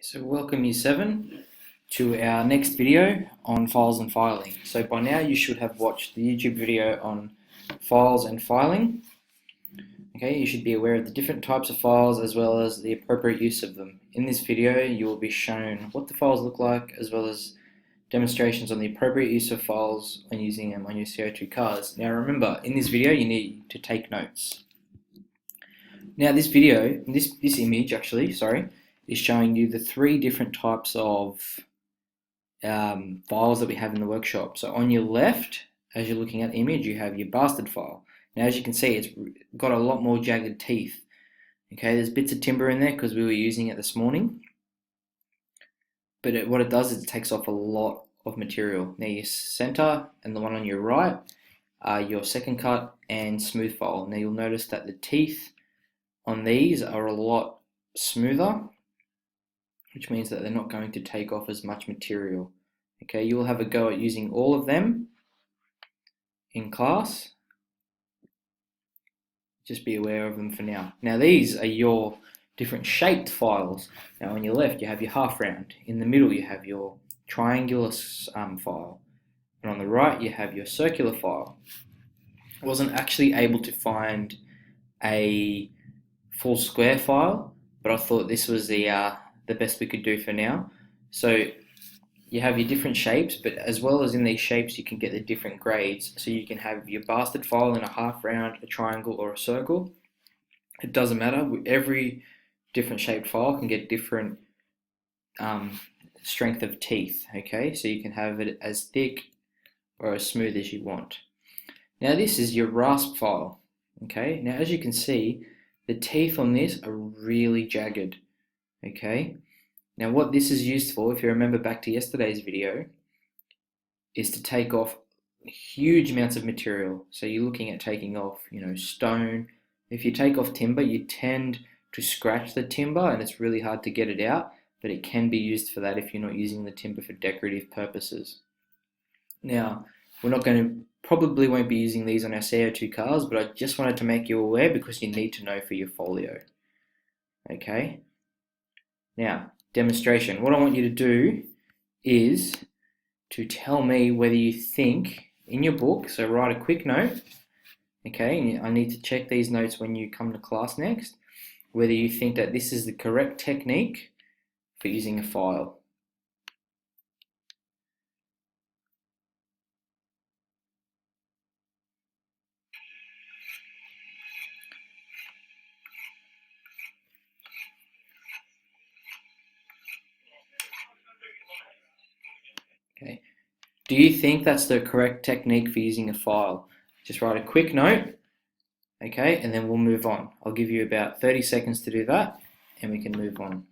So welcome Year 7 to our next video on files and filing. So by now you should have watched the YouTube video on files and filing. Okay, you should be aware of the different types of files as well as the appropriate use of them. In this video you will be shown what the files look like as well as demonstrations on the appropriate use of files when using them on your CO2 cars. Now remember, in this video you need to take notes. Now this image is showing you the three different types of files that we have in the workshop. So on your left, as you're looking at the image, you have your bastard file. Now as you can see, it's got a lot more jagged teeth. Okay, there's bits of timber in there because we were using it this morning. But what it does is it takes off a lot of material. Now your center and the one on your right are your second cut and smooth file. Now you'll notice that the teeth on these are a lot smoother, which means that they're not going to take off as much material. Okay, you will have a go at using all of them in class. Just be aware of them for now. Now these are your different shaped files. Now on your left you have your half round, in the middle you have your triangular file, and on the right you have your circular file. I wasn't actually able to find a full square file, but I thought this was the best we could do for now. So you have your different shapes, but as well as in these shapes you can get the different grades. So you can have your bastard file in a half round, a triangle or a circle. It doesn't matter, every different shaped file can get different strength of teeth. Okay, so you can have it as thick or as smooth as you want. Now this is your rasp file. Okay, now as you can see, the teeth on this are really jagged. Okay, now what this is used for, if you remember back to yesterday's video, is to take off huge amounts of material. So you're looking at taking off, stone. If you take off timber, you tend to scratch the timber and it's really hard to get it out, but it can be used for that if you're not using the timber for decorative purposes. Now, probably won't be using these on our CO2 cars, but I just wanted to make you aware because you need to know for your folio. Okay. Now, demonstration. What I want you to do is to tell me whether you think in your book, so write a quick note, okay, and I need to check these notes when you come to class next, whether you think that this is the correct technique for using a file. Okay. Do you think that's the correct technique for using a file? Just write a quick note, okay, and then we'll move on. I'll give you about 30 seconds to do that, and we can move on.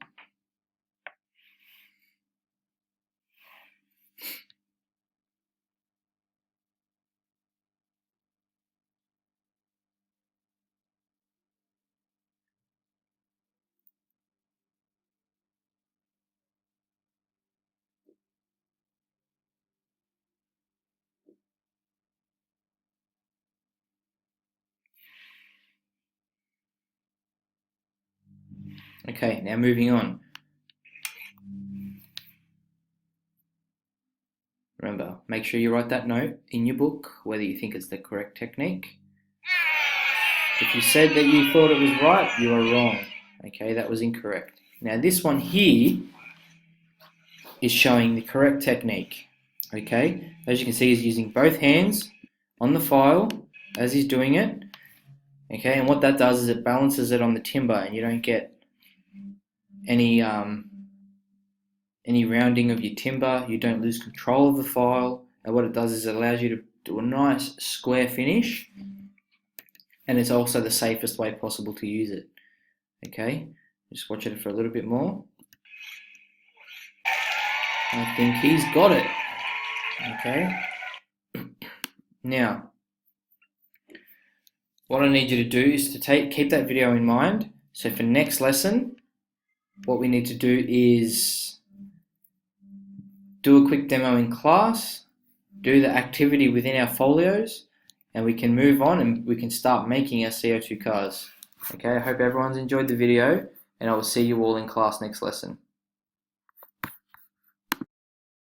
Okay, now moving on. Remember, make sure you write that note in your book, whether you think it's the correct technique. If you said that you thought it was right, you are wrong. Okay, that was incorrect. Now this one here is showing the correct technique. Okay, as you can see, he's using both hands on the file as he's doing it. Okay, and what that does is it balances it on the timber and you don't get any rounding of your timber. You don't lose control of the file, and what it does is it allows you to do a nice square finish, and it's also the safest way possible to use it. Okay, just watch it for a little bit more. I think he's got it. Okay, now what I need you to do is to keep that video in mind. So for next lesson, what we need to do is do a quick demo in class, do the activity within our folios, and we can move on and we can start making our CO2 cars. Okay, I hope everyone's enjoyed the video, and I will see you all in class next lesson.